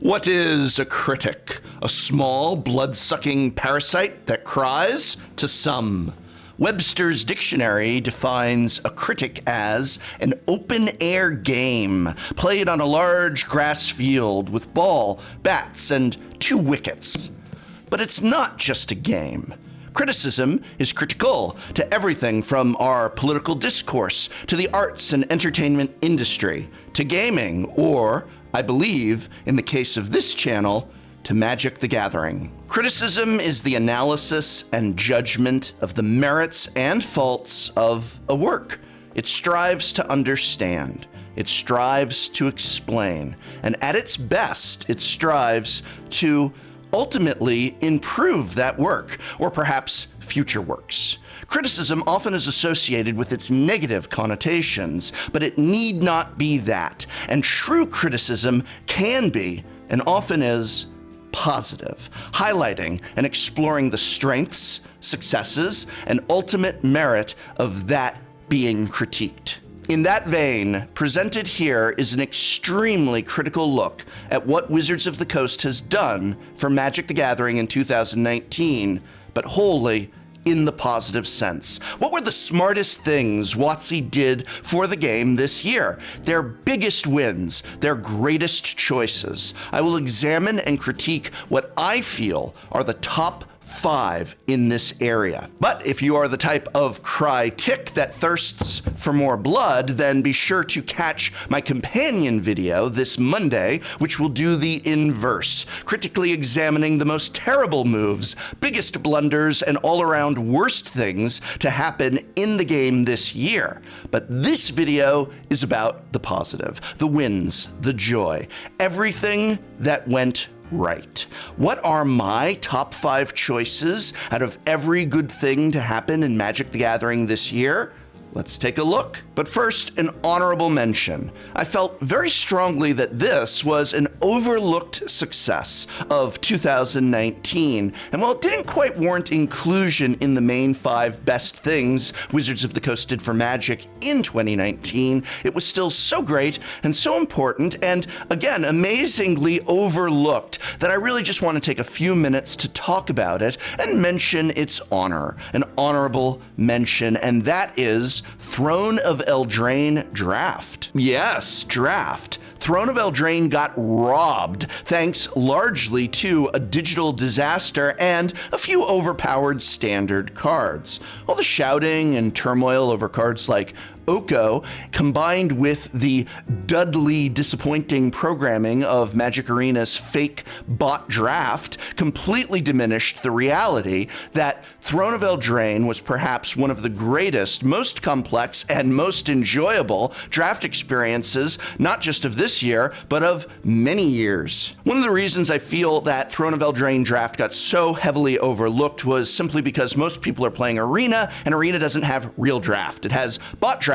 What is a critic? A small, blood-sucking parasite that cries? To some. Webster's dictionary defines a critic as an open-air game played on a large grass field with ball, bats, and 2 wickets. But it's not just a game. Criticism is critical to everything from our political discourse to the arts and entertainment industry, to gaming, or, I believe, in the case of this channel, to Magic the Gathering. Criticism is the analysis and judgment of the merits and faults of a work. It strives to understand. It strives to explain. And at its best, it strives to ultimately improve that work, or perhaps future works. Criticism often is associated with its negative connotations, but it need not be that. And true criticism can be, and often is, positive, highlighting and exploring the strengths, successes, and ultimate merit of that being critiqued. In that vein, presented here is an extremely critical look at what Wizards of the Coast has done for Magic the Gathering in 2019, but wholly in the positive sense. What were the smartest things WotC did for the game this year? Their biggest wins, their greatest choices. I will examine and critique what I feel are the top 5 in this area. But if you are the type of cry-tick that thirsts for more blood, then be sure to catch my companion video this Monday, which will do the inverse, critically examining the most terrible moves, biggest blunders, and all-around worst things to happen in the game this year. But this video is about the positive, the wins, the joy, everything that went right. What are my top 5 choices out of every good thing to happen in Magic the Gathering this year? Let's take a look. But first, an honorable mention. I felt very strongly that this was an overlooked success of 2019. And while it didn't quite warrant inclusion in the main 5 best things Wizards of the Coast did for Magic in 2019, it was still so great and so important and, again, amazingly overlooked that I really just want to take a few minutes to talk about it and mention its honor, an honorable mention, and that is Throne of Eldraine Draft. Yes, Draft. Throne of Eldraine got robbed, thanks largely to a digital disaster and a few overpowered standard cards. All the shouting and turmoil over cards like Oko, combined with the Dudley disappointing programming of Magic Arena's fake bot draft, completely diminished the reality that Throne of Eldraine was perhaps one of the greatest, most complex, and most enjoyable draft experiences, not just of this year, but of many years. One of the reasons I feel that Throne of Eldraine Draft got so heavily overlooked was simply because most people are playing Arena, and Arena doesn't have real draft. It has bot drafting,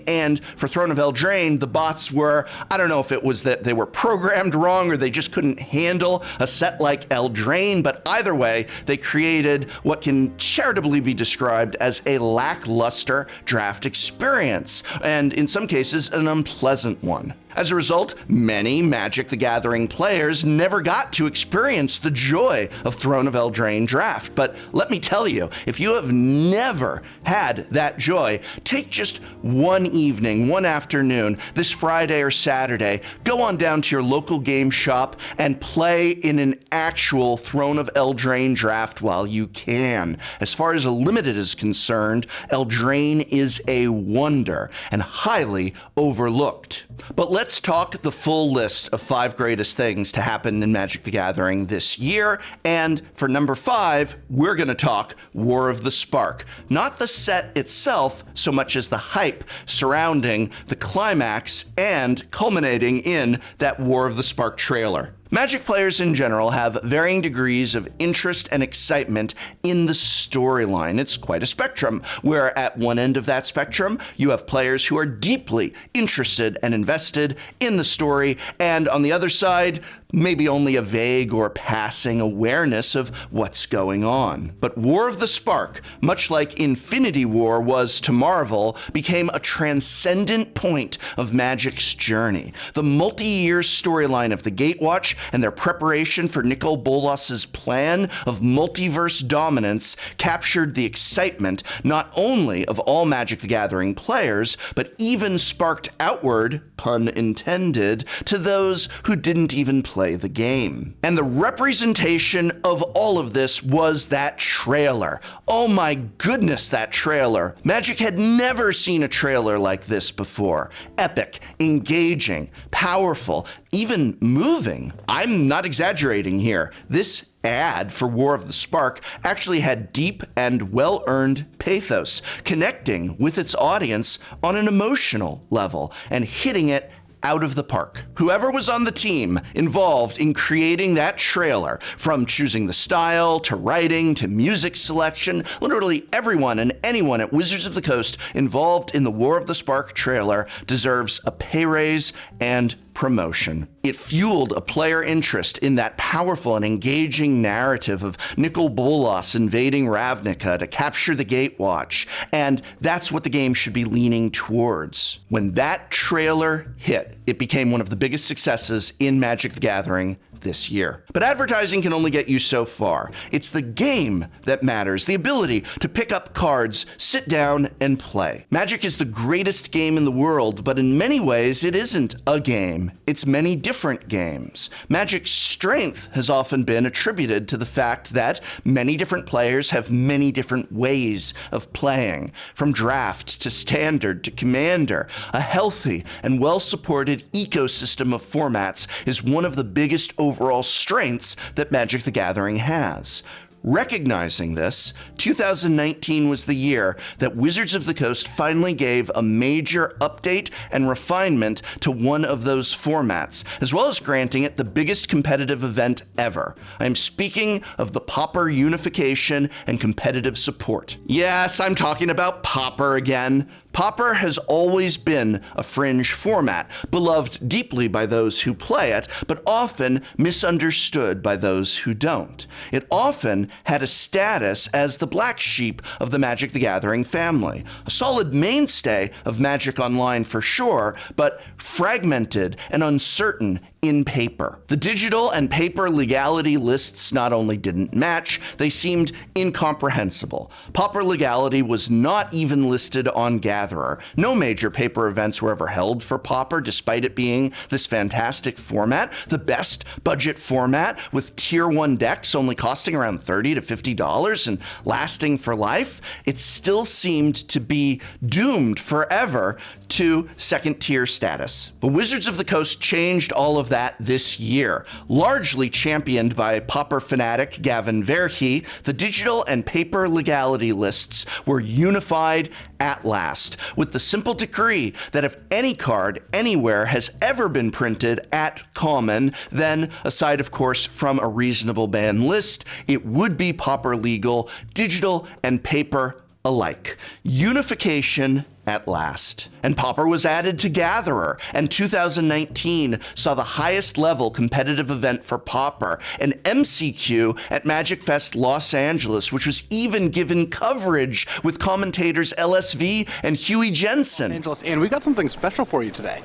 and for Throne of Eldraine, the bots were, I don't know if it was that they were programmed wrong or they just couldn't handle a set like Eldraine, but either way, they created what can charitably be described as a lackluster draft experience, and in some cases, an unpleasant one. As a result, many Magic the Gathering players never got to experience the joy of Throne of Eldraine Draft. But let me tell you, if you have never had that joy, take just one evening, one afternoon, this Friday or Saturday, go on down to your local game shop and play in an actual Throne of Eldraine Draft while you can. As far as a limited is concerned, Eldraine is a wonder and highly overlooked. But let's talk the full list of 5 greatest things to happen in Magic the Gathering this year. And for number 5, we're going to talk War of the Spark. Not the set itself so much as the hype surrounding the climax and culminating in that War of the Spark trailer. Magic players in general have varying degrees of interest and excitement in the storyline. It's quite a spectrum, where at one end of that spectrum, you have players who are deeply interested and invested in the story, and on the other side, maybe only a vague or passing awareness of what's going on. But War of the Spark, much like Infinity War was to Marvel, became a transcendent point of Magic's journey. The multi-year storyline of the Gatewatch and their preparation for Nicol Bolas's plan of multiverse dominance captured the excitement not only of all Magic the Gathering players, but even sparked outward, pun intended, to those who didn't even play the game. And the representation of all of this was that trailer. Oh my goodness, that trailer. Magic had never seen a trailer like this before. Epic, engaging, powerful, even moving. I'm not exaggerating here. This ad for War of the Spark actually had deep and well-earned pathos, connecting with its audience on an emotional level and hitting it out of the park. Whoever was on the team involved in creating that trailer, from choosing the style to writing to music selection, literally everyone and anyone at Wizards of the Coast involved in the War of the Spark trailer deserves a pay raise and promotion. It fueled a player interest in that powerful and engaging narrative of Nicol Bolas invading Ravnica to capture the Gatewatch, and that's what the game should be leaning towards. When that trailer hit, it became one of the biggest successes in Magic the Gathering this year. But advertising can only get you so far. It's the game that matters, the ability to pick up cards, sit down, and play. Magic is the greatest game in the world, but in many ways it isn't a game. It's many different games. Magic's strength has often been attributed to the fact that many different players have many different ways of playing. From draft to standard to commander, a healthy and well-supported ecosystem of formats is one of the biggest overall strengths that Magic the Gathering has. Recognizing this, 2019 was the year that Wizards of the Coast finally gave a major update and refinement to one of those formats, as well as granting it the biggest competitive event ever. I am speaking of the Pauper unification and competitive support. Yes, I'm talking about Pauper again. Pauper has always been a fringe format, beloved deeply by those who play it, but often misunderstood by those who don't. It often had a status as the black sheep of the Magic the Gathering family, a solid mainstay of Magic Online for sure, but fragmented and uncertain in paper. The digital and paper legality lists not only didn't match, they seemed incomprehensible. Pauper legality was not even listed on Gatherer. No major paper events were ever held for Pauper, despite it being this fantastic format, the best budget format with tier 1 decks only costing around $30 to $50 and lasting for life. It still seemed to be doomed forever to second tier status. But Wizards of the Coast changed all of that this year. Largely championed by Pauper fanatic Gavin Verhey, the digital and paper legality lists were unified at last, with the simple decree that if any card anywhere has ever been printed at common, then, aside of course from a reasonable ban list, it would be Pauper legal, digital and paper alike. Unification at last. And Pauper was added to Gatherer, and 2019 saw the highest level competitive event for Pauper, an MCQ at Magic Fest Los Angeles, which was even given coverage with commentators LSV and Huey Jensen. And we got something special for you today.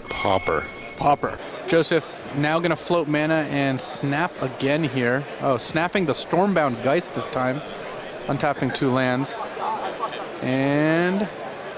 Pauper. Joseph now going to float mana and snap again here. Oh, snapping the Stormbound Geist this time. Untapping 2 lands. And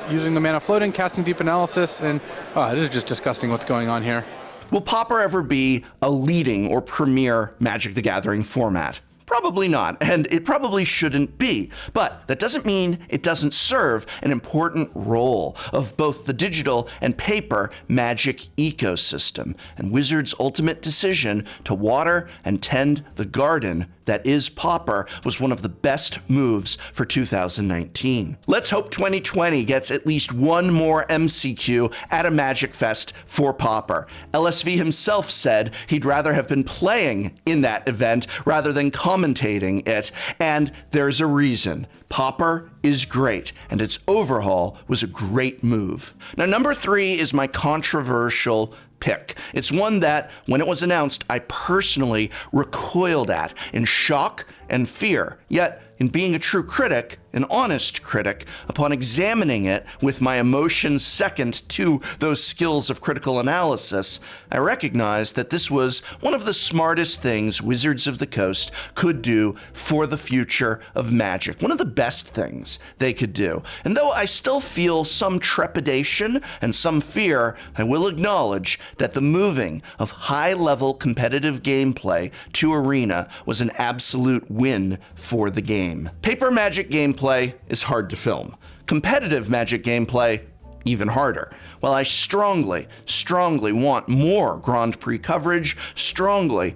using the mana floating, casting Deep Analysis, and it is just disgusting what's going on here. Will Pauper ever be a leading or premier Magic the Gathering format? Probably not, and it probably shouldn't be, but that doesn't mean it doesn't serve an important role of both the digital and paper Magic ecosystem, and Wizards' ultimate decision to water and tend the garden that is Pauper was one of the best moves for 2019. Let's hope 2020 gets at least one more MCQ at a Magic Fest for Pauper. LSV himself said he'd rather have been playing in that event rather than commentating it, and there's a reason. Pauper is great, and its overhaul was a great move. Now, number 3 is my controversial pick. It's one that, when it was announced, I personally recoiled at in shock and fear. Yet, in being a true critic, an honest critic, upon examining it with my emotions second to those skills of critical analysis, I recognized that this was one of the smartest things Wizards of the Coast could do for the future of Magic. One of the best things they could do. And though I still feel some trepidation and some fear, I will acknowledge that the moving of high-level competitive gameplay to Arena was an absolute win for the game. Paper Magic gameplay is hard to film. Competitive Magic gameplay, even harder. While I strongly want more Grand Prix coverage, strongly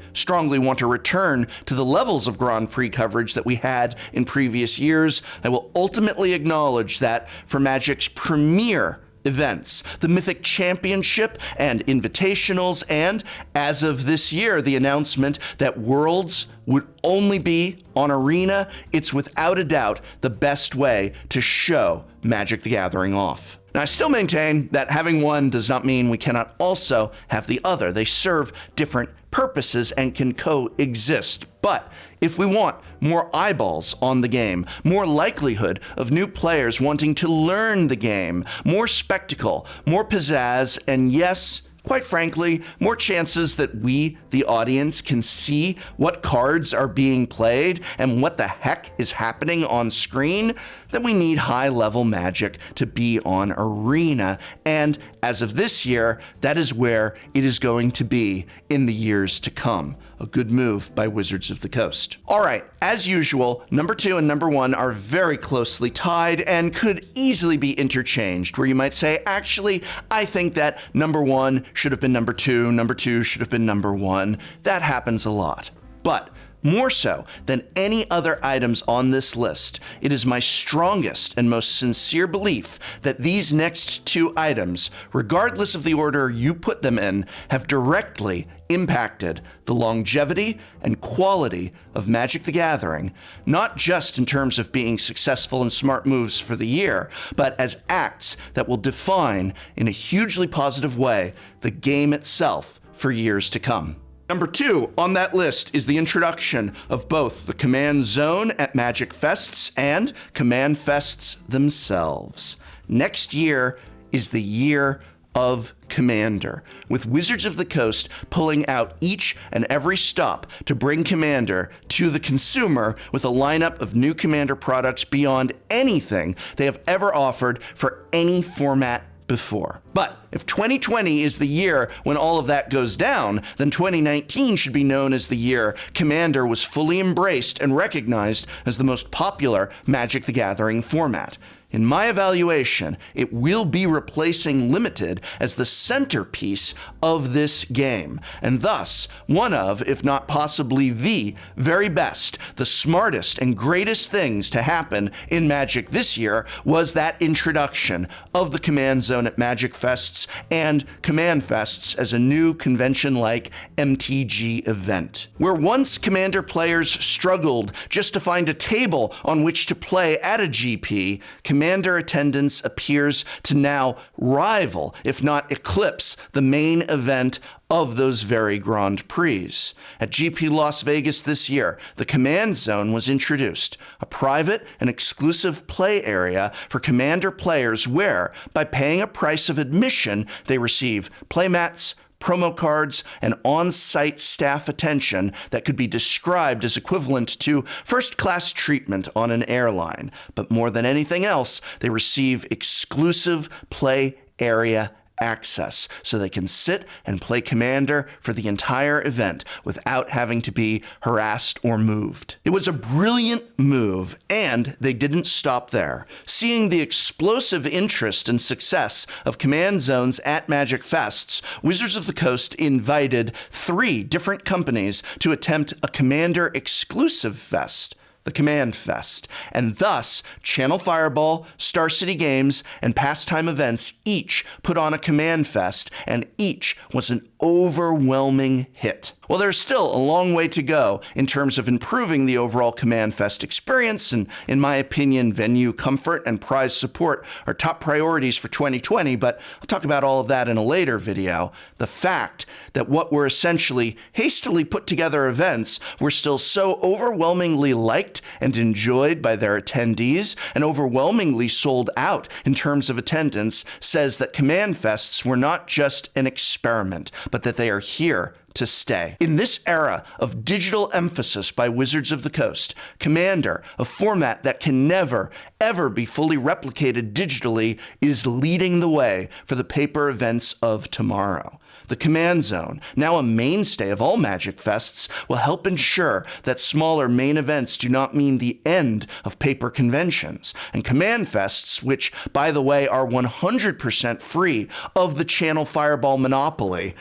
want to return to the levels of Grand Prix coverage that we had in previous years, I will ultimately acknowledge that for Magic's premier events, the Mythic Championship and Invitationals, and as of this year, the announcement that Worlds would only be on Arena, it's without a doubt the best way to show Magic the Gathering off. Now, I still maintain that having one does not mean we cannot also have the other. They serve different purposes and can coexist. But if we want more eyeballs on the game, more likelihood of new players wanting to learn the game, more spectacle, more pizzazz, and yes, quite frankly, more chances that we, the audience, can see what cards are being played and what the heck is happening on screen, then we need high-level Magic to be on Arena. And as of this year, that is where it is going to be in the years to come. A good move by Wizards of the Coast. All right, as usual, number 2 and number 1 are very closely tied and could easily be interchanged, where you might say, actually, I think that number 1 should have been number 2 should have been number 1. That happens a lot. But more so than any other items on this list, it is my strongest and most sincere belief that these next 2 items, regardless of the order you put them in, have directly impacted the longevity and quality of Magic the Gathering, not just in terms of being successful and smart moves for the year, but as acts that will define, in a hugely positive way, the game itself for years to come. Number 2 on that list is the introduction of both the Command Zone at Magic Fests and Command Fests themselves. Next year is the year of Commander, with Wizards of the Coast pulling out each and every stop to bring Commander to the consumer with a lineup of new Commander products beyond anything they have ever offered for any format before. But if 2020 is the year when all of that goes down, then 2019 should be known as the year Commander was fully embraced and recognized as the most popular Magic the Gathering format. In my evaluation, it will be replacing Limited as the centerpiece of this game, and thus one of, if not possibly the very best, the smartest and greatest things to happen in Magic this year was that introduction of the Command Zone at Magic Fests and Command Fests as a new convention-like MTG event. Where once Commander players struggled just to find a table on which to play at a GP, Commander attendance appears to now rival, if not eclipse, the main event of those very Grand Prix. At GP Las Vegas this year, the Command Zone was introduced, a private and exclusive play area for Commander players where, by paying a price of admission, they receive playmats, promo cards, and on-site staff attention that could be described as equivalent to first-class treatment on an airline. But more than anything else, they receive exclusive play area access, so they can sit and play Commander for the entire event without having to be harassed or moved. It was a brilliant move, and they didn't stop there. Seeing the explosive interest and success of Command Zones at Magic Fests, Wizards of the Coast invited 3 different companies to attempt a Commander exclusive fest, the Command Fest, and thus Channel Fireball, Star City Games, and Pastime Events each put on a Command Fest, and each was an overwhelming hit. While there's still a long way to go in terms of improving the overall Command Fest experience, and in my opinion, venue comfort and prize support are top priorities for 2020, but I'll talk about all of that in a later video, the fact that what were essentially hastily put together events were still so overwhelmingly liked liked and enjoyed by their attendees and overwhelmingly sold out in terms of attendance says that Command Fests were not just an experiment, but that they are here to stay. In this era of digital emphasis by Wizards of the Coast, Commander, a format that can never, ever be fully replicated digitally, is leading the way for the paper events of tomorrow. The Command Zone, now a mainstay of all Magic Fests, will help ensure that smaller main events do not mean the end of paper conventions. And Command Fests, which, by the way, are 100% free of the Channel Fireball monopoly,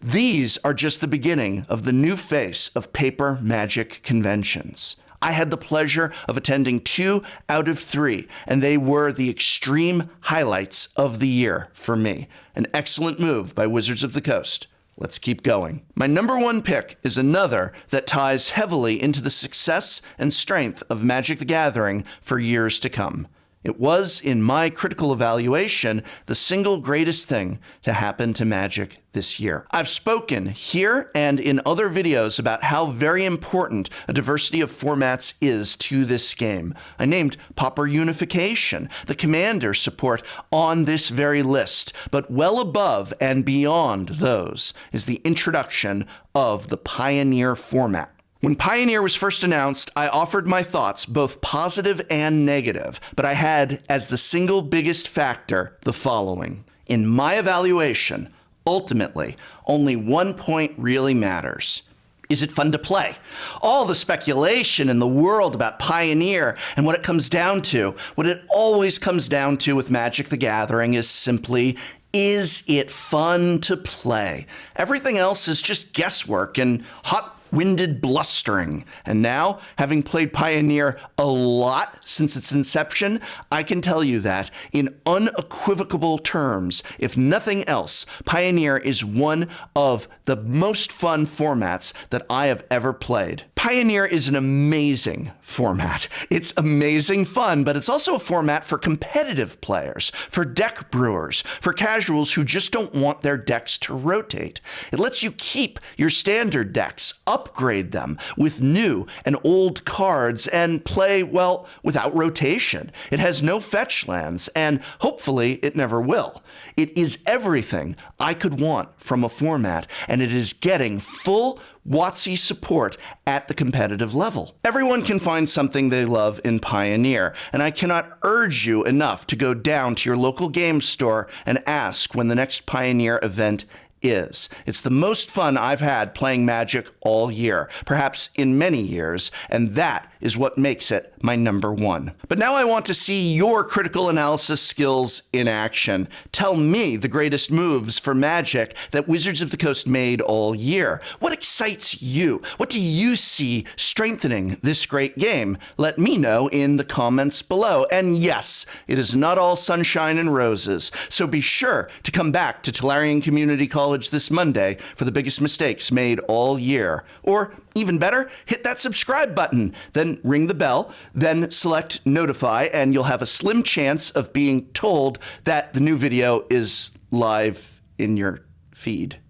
these are just the beginning of the new face of paper Magic conventions. I had the pleasure of attending 2 out of 3, and they were the extreme highlights of the year for me. An excellent move by Wizards of the Coast. Let's keep going. My number 1 pick is another that ties heavily into the success and strength of Magic the Gathering for years to come. It was, in my critical evaluation, the single greatest thing to happen to Magic this year. I've spoken here and in other videos about how very important a diversity of formats is to this game. I named Pauper Unification, the Commander support on this very list, but well above and beyond those is the introduction of the Pioneer format. When Pioneer was first announced, I offered my thoughts, both positive and negative, but I had as the single biggest factor the following. In my evaluation, ultimately, only 1 point really matters. Is it fun to play? All the speculation in the world about Pioneer and what it comes down to, what it always comes down to with Magic the Gathering is simply, is it fun to play? Everything else is just guesswork and hot-winded blustering. And now, having played Pioneer a lot since its inception, I can tell you that, in unequivocal terms, if nothing else, Pioneer is one of the most fun formats that I have ever played. Pioneer is an amazing format. It's amazing fun, but it's also a format for competitive players, for deck brewers, for casuals who just don't want their decks to rotate. It lets you keep your standard decks, upgrade them with new and old cards, and play, well, without rotation. It has no fetch lands, and hopefully it never will. It is everything I could want from a format, and it is getting full WotC support at the competitive level. Everyone can find something they love in Pioneer, and I cannot urge you enough to go down to your local game store and ask when the next Pioneer event is. It's the most fun I've had playing Magic all year, perhaps in many years, and that is what makes it my number 1. But now I want to see your critical analysis skills in action. Tell me the greatest moves for Magic that Wizards of the Coast made all year. What excites you? What do you see strengthening this great game? Let me know in the comments below. And yes, it is not all sunshine and roses, so be sure to come back to Tolarian Community College this Monday for the biggest mistakes made all year. Or even better, hit that subscribe button, then ring the bell, then select notify, and you'll have a slim chance of being told that the new video is live in your feed.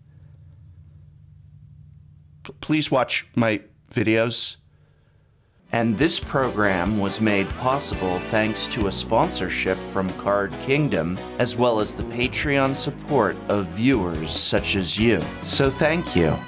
Please watch my videos. And this program was made possible thanks to a sponsorship from Card Kingdom, as well as the Patreon support of viewers such as you. So thank you.